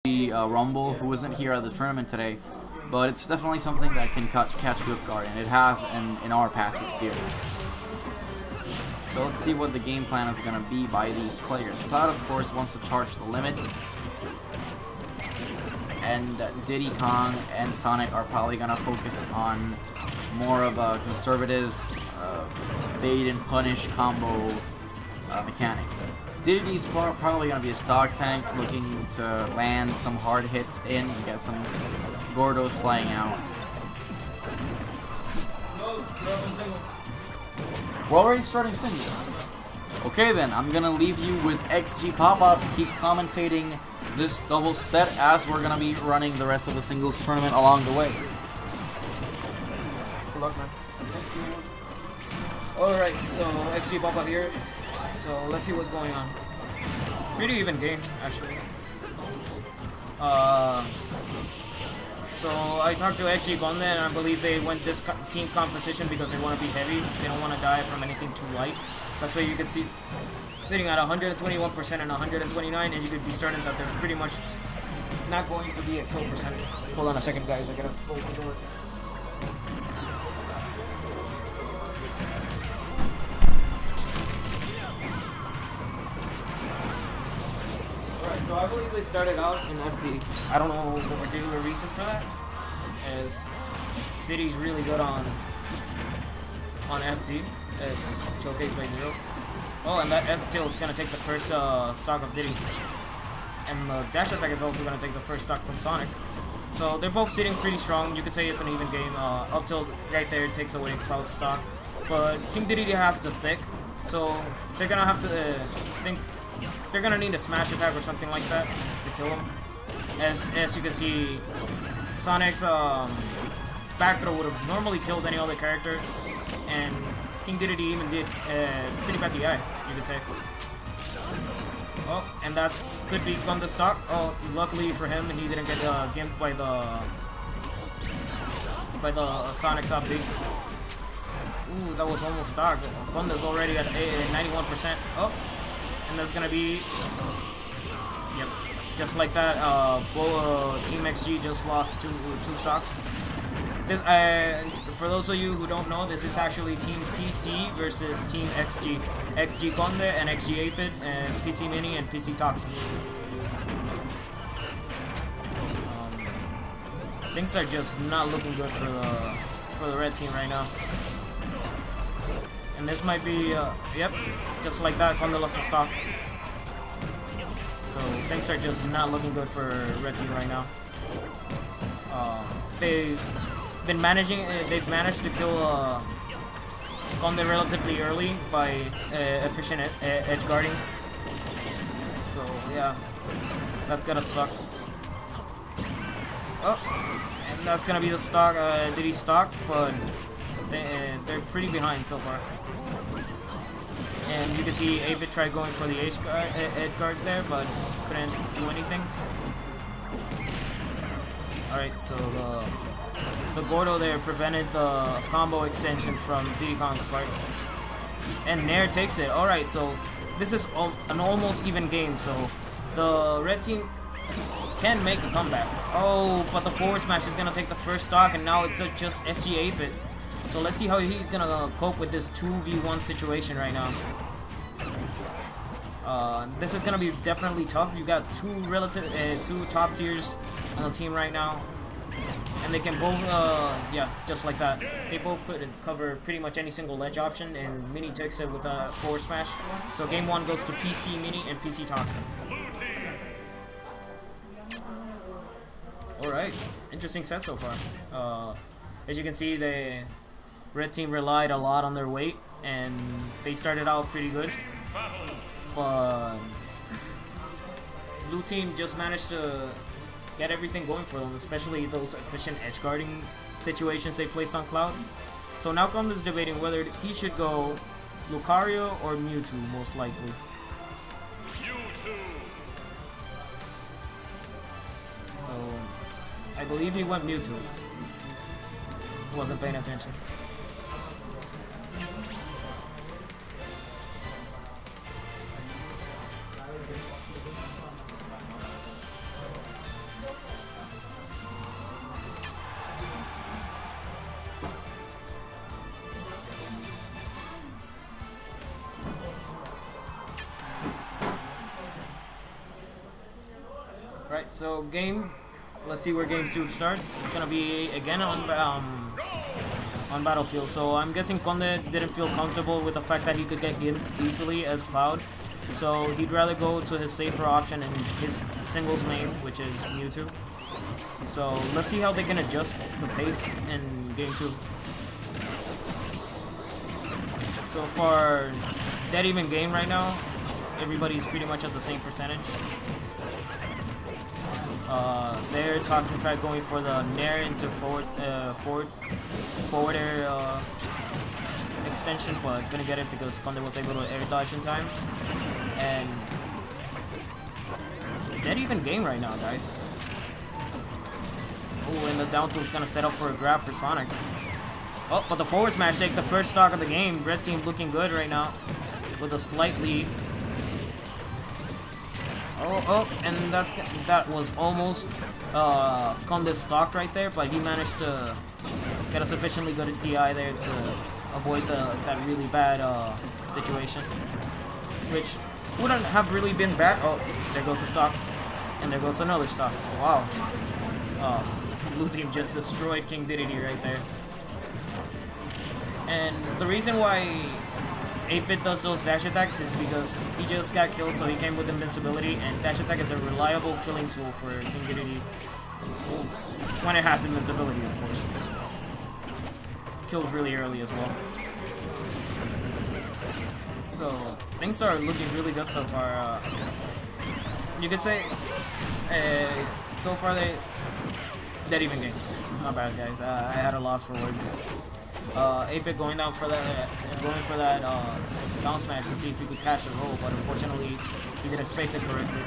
Rumble, who isn't here at the tournament today, but it's definitely something that can catch you off guard, and it has in our past experience. So let's see what the game plan is going to be by these players. Cloud, of course, wants to charge the limit, and Diddy Kong and Sonic are probably going to focus on more of a conservative bait and punish combo mechanic. Diddy's probably going to be a stock tank, looking to land some hard hits in and get some Gordos flying out. We're already starting singles. Okay then, I'm going to leave you with XG Papa to keep commentating this double set as we're going to be running the rest of the singles tournament along the way. Good luck, man. Alright, so XG Papa here. So let's see what's going on. Pretty even game, actually. So I talked to XG Conde, and I believe they went this team composition because they want to be heavy. They don't want to die from anything too light. That's why you can see sitting at 121% and 129, and you could be certain that they're pretty much not going to be at kill percent. Hold on a second, guys. I gotta close the door. So I believe they started out in FD. I don't know the particular reason for that, as Diddy's really good on FD, as showcased by Zero. Oh, and that F tilt is going to take the first stock of Diddy. And the dash attack is also going to take the first stock from Sonic. So they're both sitting pretty strong. You could say it's an even game. Up tilt right there takes away Cloud stock. But King Diddy has the thick, so they're going to have to think. They're gonna need a smash attack or something like that to kill him. As you can see, Sonic's back throw would have normally killed any other character, and King Diddy even did pretty bad DI, you could say. Oh, and that could become the stock. Oh, luckily for him, he didn't get gimped by the Sonic top B. Ooh, that was almost stock. Conde's already at 91%. Oh. And that's gonna be, yep, just like that. Team XG just lost two stocks. This, for those of you who don't know, this is actually Team PC versus Team XG. XG Conde and XG 8-Bit, and PC Mini and PC Toxin. Things are just not looking good for the red team right now. And this might be, yep, just like that, Conde lost a stock. So things are just not looking good for red team right now. They've managed to kill Conde relatively early by efficient edge guarding. So yeah, that's gonna suck. Oh, and that's gonna be the stock, Diddy stock, but they're pretty behind so far. And you can see 8-Bit tried going for the edge guard there, but couldn't do anything. Alright, so the Gordo there prevented the combo extension from Diddy Kong's part. And Nair takes it. Alright, so this is an almost even game, so the red team can make a comeback. Oh, but the forward smash is going to take the first stock, and now it's just XG 8-Bit. So let's see how he's gonna cope with this 2v1 situation right now. This is gonna be definitely tough. You got two top tiers on the team right now, and they can both, yeah, just like that. They both could cover pretty much any single ledge option, and Mini takes it with a forward smash. So game one goes to PC Mini and PC Toxin. All right, interesting set so far. As you can see, the red team relied a lot on their weight, and they started out pretty good, but blue team just managed to get everything going for them, especially those efficient edge guarding situations they placed on Cloud. So now Conde is debating whether he should go Lucario or Mewtwo, most likely. So I believe he went Mewtwo. Wasn't paying attention. Right, so let's see where game 2 starts. It's gonna be again on Battlefield. So I'm guessing Conde didn't feel comfortable with the fact that he could get gimped easily as Cloud. So he'd rather go to his safer option in his singles main, which is Mewtwo. So let's see how they can adjust the pace in game 2. So far, dead even game right now. Everybody's pretty much at the same percentage. There, Toxin tried going for the Nair into forward air extension, but couldn't get it because Conde was able to air dodge in time. And dead even game right now, guys. Oh, and the down tilt's gonna set up for a grab for Sonic. Oh, but the forward smash take the first stock of the game. Red team looking good right now with a slight lead. Oh, and that was almost Conde's stock right there, but he managed to get a sufficiently good DI there to avoid that really bad situation, which wouldn't have really been bad. Oh, there goes the stock, and there goes another stock. Wow. Blue team just destroyed King Dedede right there. And the reason why 8-Bit does those dash attacks is because he just got killed, so he came with invincibility, and dash attack is a reliable killing tool for King Dedede. When it has invincibility, of course. Kills really early as well. So, things are looking really good so far. You could say, so far dead even games. Not bad, guys. I had a loss for words. 8-Bit going for that down smash to see if he could catch the roll, but unfortunately he didn't space it correctly.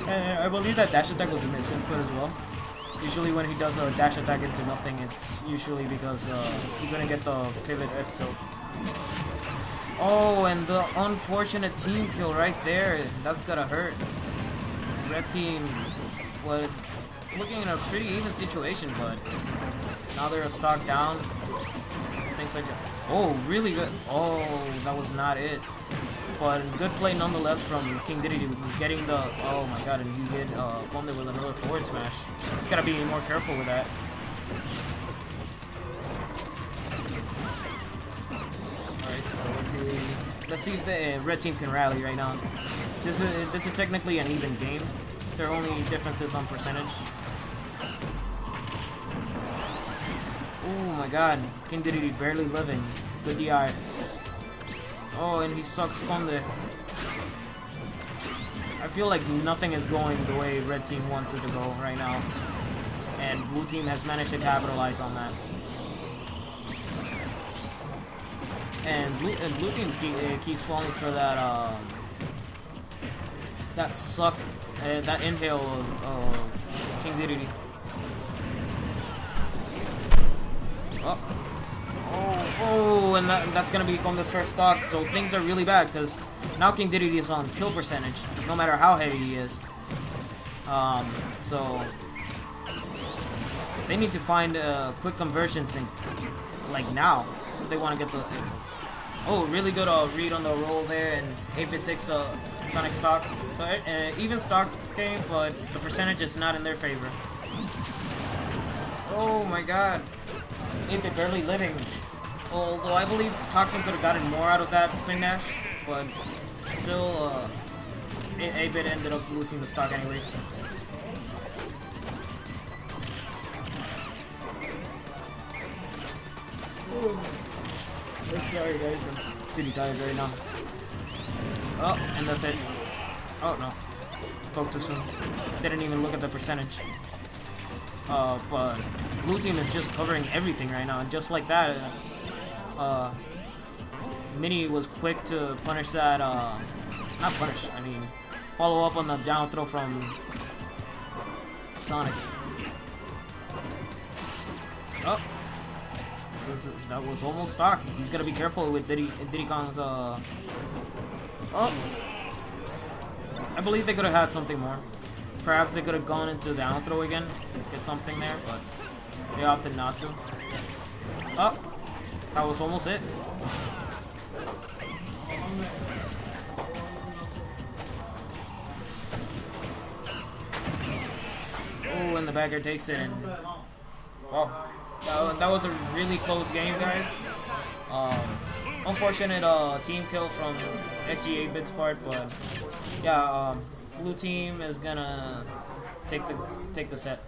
And I believe that dash attack was a misinput as well. Usually when he does a dash attack into nothing, it's usually because he couldn't get the pivot F tilt. Oh, and the unfortunate team kill right there. That's gonna hurt. Red team was looking in a pretty even situation, but now they're a stock down. Things like that. Oh, really good. Oh, that was not it. But good play nonetheless from King Dedede getting the. Oh my god, and he hit Conde with another forward smash. He's gotta be more careful with that. Alright, so let's see if the red team can rally right now. This is technically an even game. There are only differences on percentage. Oh my god, King Dedede barely living. Good DI. Oh, and he sucks Conde. I feel like nothing is going the way red team wants it to go right now. And blue team has managed to capitalize on that. And blue team keeps falling for that that inhale of King Dedede. Oh, and that's gonna be Conde's first stock, so things are really bad because now King Dedede is on kill percentage, no matter how heavy he is. So they need to find quick conversions like now if they want to get the. Oh, really good read on the roll there, and 8-Bit takes a Sonic stock. So even stock game, but the percentage is not in their favor. Oh my god. 8-Bit barely living. Although I believe Toxin could have gotten more out of that spin dash, but still, 8-Bit ended up losing the stock anyways. Sorry guys, I'm pretty tired right now. Oh, and that's it. Oh no, spoke too soon. Didn't even look at the percentage. But blue team is just covering everything right now, and just like that, Mini was quick to punish that, not punish, I mean, follow up on the down throw from Sonic. Oh, that was almost stock. He's gotta be careful with Diddy Kong's, oh, I believe they could have had something more. Perhaps they could have gone into the down throw again, get something there, but they opted not to. Oh, that was almost it. Oh, and the backer takes it, and wow, that was a really close game, guys. Unfortunate team kill from XG8-Bit's part, but yeah, blue team is gonna take the set.